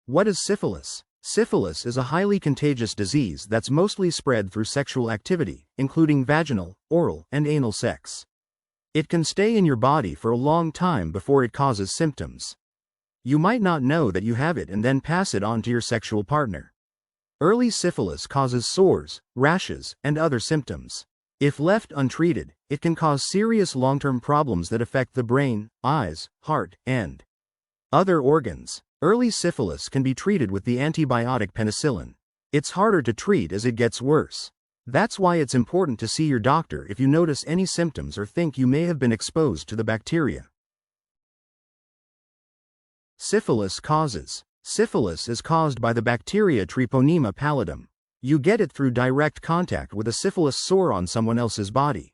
What is syphilis? Syphilis is a highly contagious disease that's mostly spread through sexual activity, including vaginal, oral, and anal sex. It can stay in your body for a long time before it causes symptoms. You might not know that you have it and then pass it on to your sexual partner. Early syphilis causes sores, rashes, and other symptoms. If left untreated, it can cause serious long-term problems that affect the brain, eyes, heart, and other organs. Early syphilis can be treated with the antibiotic penicillin. It's harder to treat as it gets worse. That's why it's important to see your doctor if you notice any symptoms or think you may have been exposed to the bacteria. Syphilis causes. Syphilis is caused by the bacteria Treponema pallidum. You get it through direct contact with a syphilis sore on someone else's body.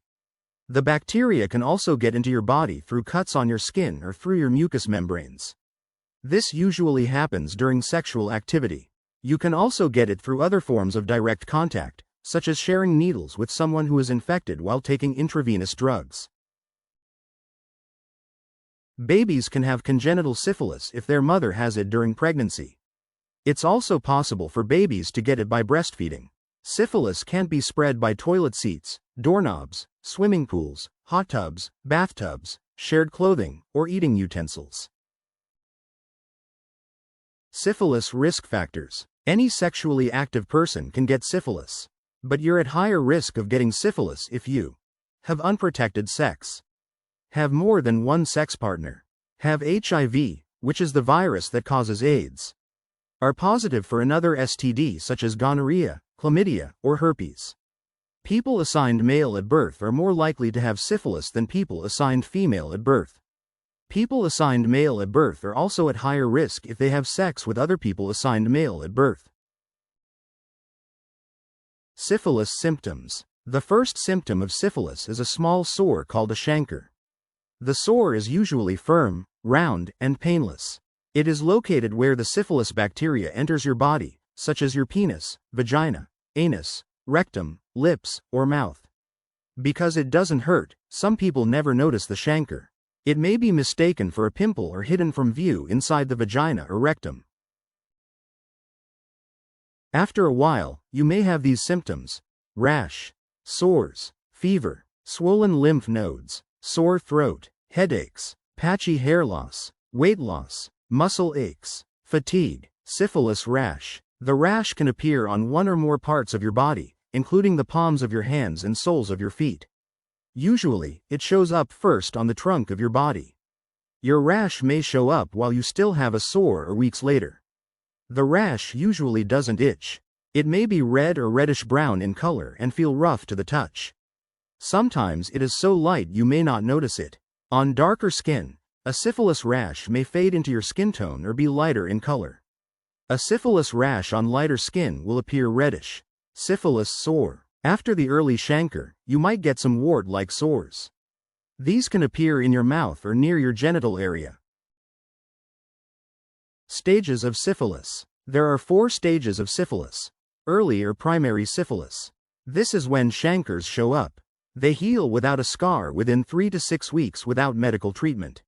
The bacteria can also get into your body through cuts on your skin or through your mucous membranes. This usually happens during sexual activity. You can also get it through other forms of direct contact, such as sharing needles with someone who is infected while taking intravenous drugs. Babies can have congenital syphilis if their mother has it during pregnancy. It's also possible for babies to get it by breastfeeding. Syphilis can't be spread by toilet seats, doorknobs, swimming pools, hot tubs, bathtubs, shared clothing, or eating utensils. Syphilis risk factors. Any sexually active person can get syphilis. But you're at higher risk of getting syphilis if you have unprotected sex, have more than one sex partner, have HIV, which is the virus that causes AIDS, are positive for another STD such as gonorrhea, chlamydia, or herpes. People assigned male at birth are more likely to have syphilis than people assigned female at birth. People assigned male at birth are also at higher risk if they have sex with other people assigned male at birth. Syphilis symptoms. The first symptom of syphilis is a small sore called a chancre. The sore is usually firm, round, and painless. It is located where the syphilis bacteria enters your body, such as your penis, vagina, anus, rectum, lips, or mouth. Because it doesn't hurt, some people never notice the chancre. It may be mistaken for a pimple or hidden from view inside the vagina or rectum. After a while, you may have these symptoms: rash, sores, fever, swollen lymph nodes, sore throat, headaches, patchy hair loss, weight loss, muscle aches, fatigue. Syphilis rash. The rash can appear on one or more parts of your body, including the palms of your hands and soles of your feet. Usually, it shows up first on the trunk of your body. Your rash may show up while you still have a sore or weeks later. The rash usually doesn't itch. It may be red or reddish-brown in color and feel rough to the touch. Sometimes it is so light you may not notice it. On darker skin, a syphilis rash may fade into your skin tone or be lighter in color. A syphilis rash on lighter skin will appear reddish. Syphilis sore. After the early chancre, you might get some wart-like sores. These can appear in your mouth or near your genital area. Stages of syphilis. There are 4 stages of syphilis. Early or primary syphilis. This is when chancres show up. They heal without a scar within 3 to 6 weeks without medical treatment.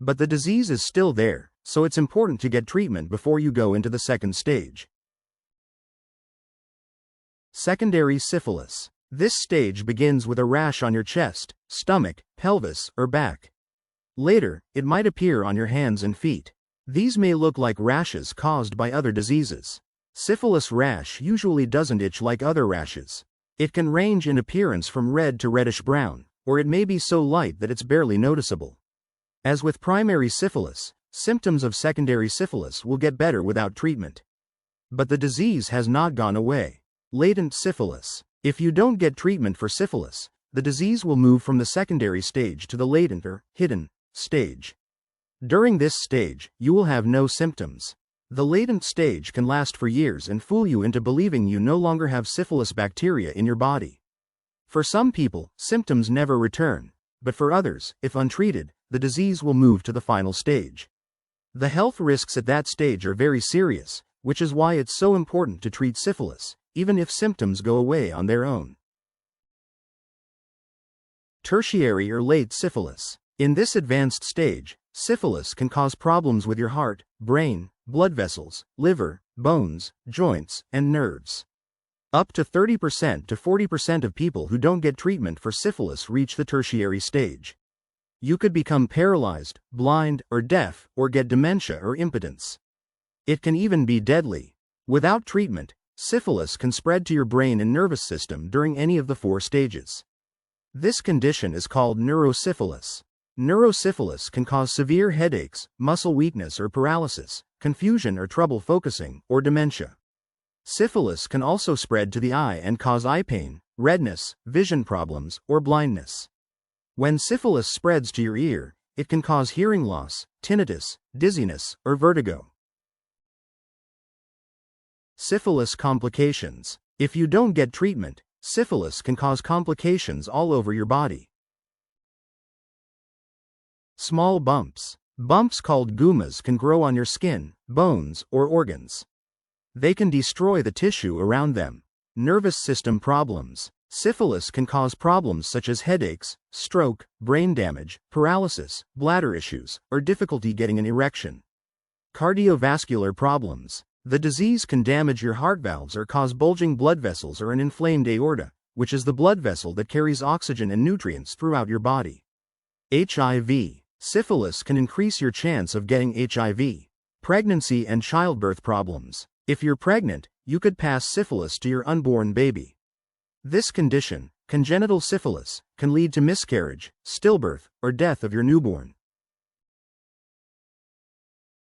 But the disease is still there, so it's important to get treatment before you go into the second stage. Secondary syphilis. This stage begins with a rash on your chest, stomach, pelvis, or back. Later, it might appear on your hands and feet. These may look like rashes caused by other diseases. Syphilis rash usually doesn't itch like other rashes. It can range in appearance from red to reddish-brown, or it may be so light that it's barely noticeable. As with primary syphilis, symptoms of secondary syphilis will get better without treatment. But the disease has not gone away. Latent syphilis. If you don't get treatment for syphilis, the disease will move from the secondary stage to the latent or hidden stage. During this stage, you will have no symptoms. The latent stage can last for years and fool you into believing you no longer have syphilis bacteria in your body. For some people, symptoms never return, but for others, if untreated, the disease will move to the final stage. The health risks at that stage are very serious, which is why it's so important to treat syphilis, even if symptoms go away on their own. Tertiary or late syphilis. In this advanced stage, syphilis can cause problems with your heart, brain, blood vessels, liver, bones, joints, and nerves. Up to 30% to 40% of people who don't get treatment for syphilis reach the tertiary stage. You could become paralyzed, blind, or deaf, or get dementia or impotence. It can even be deadly. Without treatment, syphilis can spread to your brain and nervous system during any of the 4 stages. This condition is called neurosyphilis. Neurosyphilis can cause severe headaches, muscle weakness or paralysis, confusion or trouble focusing, or dementia. Syphilis can also spread to the eye and cause eye pain, redness, vision problems, or blindness. When syphilis spreads to your ear, it can cause hearing loss, tinnitus, dizziness, or vertigo. Syphilis complications. If you don't get treatment, syphilis can cause complications all over your body. Small bumps. Bumps called gummas can grow on your skin, bones, or organs. They can destroy the tissue around them. Nervous system problems. Syphilis can cause problems such as headaches, stroke, brain damage, paralysis, bladder issues, or difficulty getting an erection. Cardiovascular problems. The disease can damage your heart valves or cause bulging blood vessels or an inflamed aorta, which is the blood vessel that carries oxygen and nutrients throughout your body. HIV. Syphilis can increase your chance of getting HIV. Pregnancy and childbirth problems. If you're pregnant, you could pass syphilis to your unborn baby. This condition, congenital syphilis, can lead to miscarriage, stillbirth, or death of your newborn.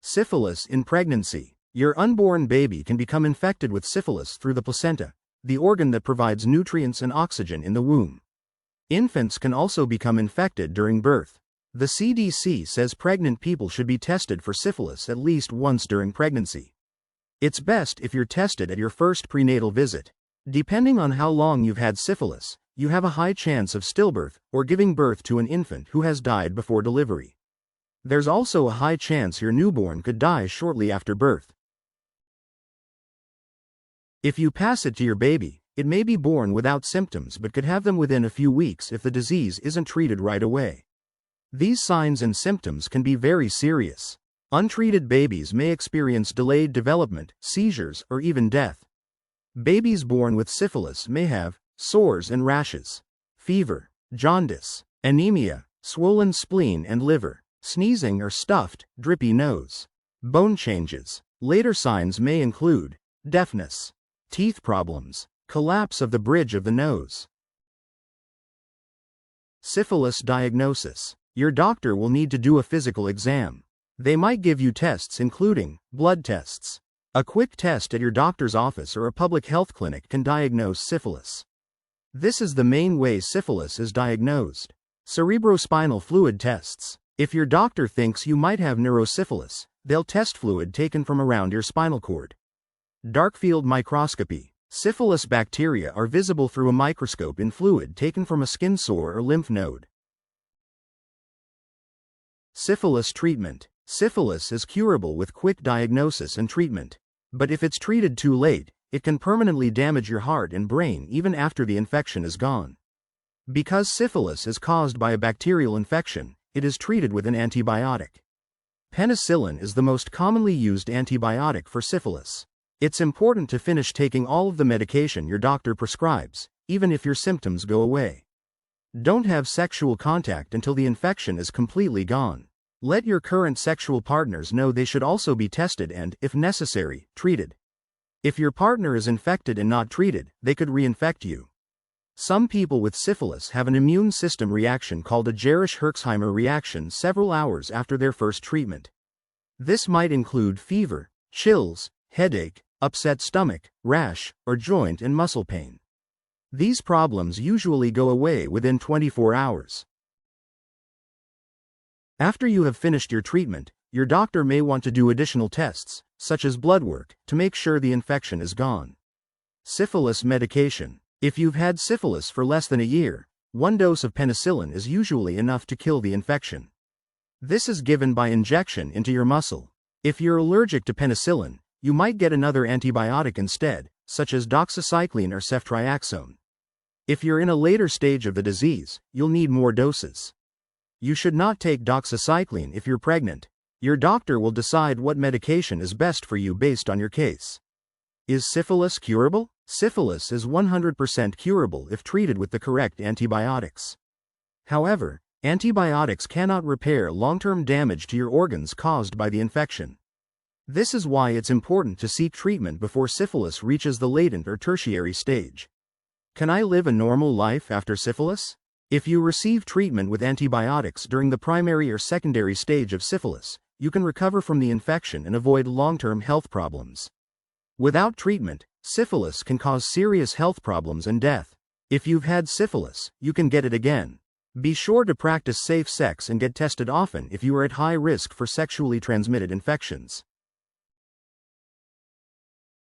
Syphilis in pregnancy. Your unborn baby can become infected with syphilis through the placenta, the organ that provides nutrients and oxygen in the womb. Infants can also become infected during birth. The CDC says pregnant people should be tested for syphilis at least once during pregnancy. It's best if you're tested at your first prenatal visit. Depending on how long you've had syphilis, you have a high chance of stillbirth or giving birth to an infant who has died before delivery. There's also a high chance your newborn could die shortly after birth. If you pass it to your baby, it may be born without symptoms but could have them within a few weeks if the disease isn't treated right away. These signs and symptoms can be very serious. Untreated babies may experience delayed development, seizures, or even death. Babies born with syphilis may have sores and rashes, fever, jaundice, anemia, swollen spleen and liver, sneezing or stuffed, drippy nose, bone changes. Later signs may include deafness, teeth problems, collapse of the bridge of the nose. Syphilis diagnosis. Your doctor will need to do a physical exam. They might give you tests including blood tests. A quick test at your doctor's office or a public health clinic can diagnose syphilis. This is the main way syphilis is diagnosed. Cerebrospinal fluid tests. If your doctor thinks you might have neurosyphilis, they'll test fluid taken from around your spinal cord. Darkfield microscopy. Syphilis bacteria are visible through a microscope in fluid taken from a skin sore or lymph node. Syphilis treatment. Syphilis is curable with quick diagnosis and treatment. But if it's treated too late, it can permanently damage your heart and brain even after the infection is gone. Because syphilis is caused by a bacterial infection, it is treated with an antibiotic. Penicillin is the most commonly used antibiotic for syphilis. It's important to finish taking all of the medication your doctor prescribes, even if your symptoms go away. Don't have sexual contact until the infection is completely gone. Let your current sexual partners know they should also be tested and, if necessary, treated. If your partner is infected and not treated, they could reinfect you. Some people with syphilis have an immune system reaction called a Jarisch-Herxheimer reaction several hours after their first treatment. This might include fever, chills, headache, upset stomach, rash, or joint and muscle pain. These problems usually go away within 24 hours. After you have finished your treatment, your doctor may want to do additional tests, such as blood work, to make sure the infection is gone. Syphilis medication. If you've had syphilis for less than a year, 1 dose of penicillin is usually enough to kill the infection. This is given by injection into your muscle. If you're allergic to penicillin, you might get another antibiotic instead, such as doxycycline or ceftriaxone. If you're in a later stage of the disease, you'll need more doses. You should not take doxycycline if you're pregnant. Your doctor will decide what medication is best for you based on your case. Is syphilis curable? Syphilis is 100% curable if treated with the correct antibiotics. However, antibiotics cannot repair long-term damage to your organs caused by the infection. This is why it's important to seek treatment before syphilis reaches the latent or tertiary stage. Can I live a normal life after syphilis? If you receive treatment with antibiotics during the primary or secondary stage of syphilis, you can recover from the infection and avoid long-term health problems. Without treatment, syphilis can cause serious health problems and death. If you've had syphilis, you can get it again. Be sure to practice safe sex and get tested often if you are at high risk for sexually transmitted infections.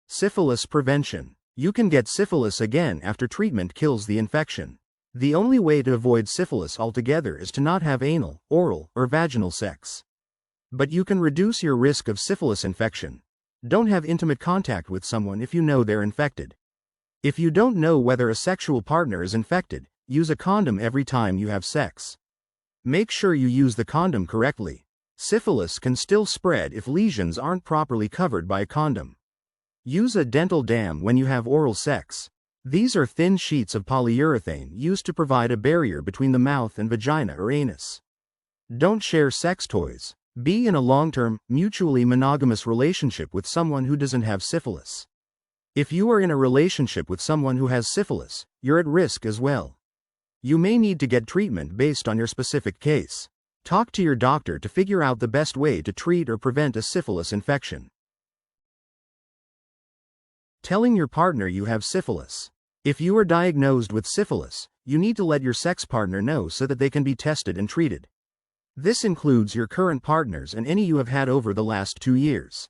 Syphilis prevention. You can get syphilis again after treatment kills the infection. The only way to avoid syphilis altogether is to not have anal, oral, or vaginal sex. But you can reduce your risk of syphilis infection. Don't have intimate contact with someone if you know they're infected. If you don't know whether a sexual partner is infected, use a condom every time you have sex. Make sure you use the condom correctly. Syphilis can still spread if lesions aren't properly covered by a condom. Use a dental dam when you have oral sex. These are thin sheets of polyurethane used to provide a barrier between the mouth and vagina or anus. Don't share sex toys. Be in a long-term, mutually monogamous relationship with someone who doesn't have syphilis. If you are in a relationship with someone who has syphilis, you're at risk as well. You may need to get treatment based on your specific case. Talk to your doctor to figure out the best way to treat or prevent a syphilis infection. Telling your partner you have syphilis. If you are diagnosed with syphilis, you need to let your sex partner know so that they can be tested and treated. This includes your current partners and any you have had over the last 2 years.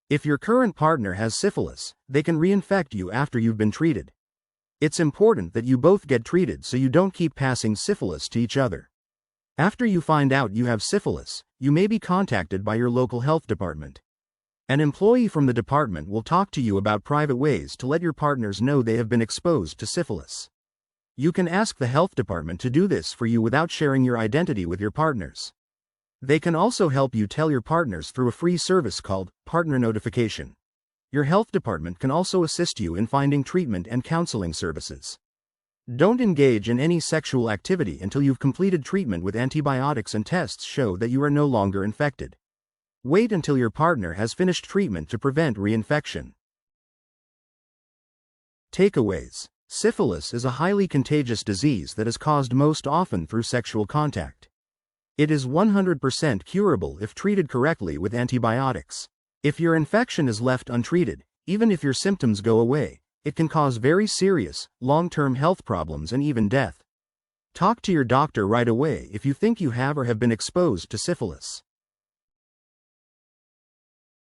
If your current partner has syphilis, they can reinfect you after you've been treated. It's important that you both get treated so you don't keep passing syphilis to each other. After you find out you have syphilis, you may be contacted by your local health department. An employee from the department will talk to you about private ways to let your partners know they have been exposed to syphilis. You can ask the health department to do this for you without sharing your identity with your partners. They can also help you tell your partners through a free service called Partner Notification. Your health department can also assist you in finding treatment and counseling services. Don't engage in any sexual activity until you've completed treatment with antibiotics and tests show that you are no longer infected. Wait until your partner has finished treatment to prevent reinfection. Takeaways. Syphilis is a highly contagious disease that is caused most often through sexual contact. It is 100% curable if treated correctly with antibiotics. If your infection is left untreated, even if your symptoms go away, it can cause very serious, long-term health problems and even death. Talk to your doctor right away if you think you have or have been exposed to syphilis.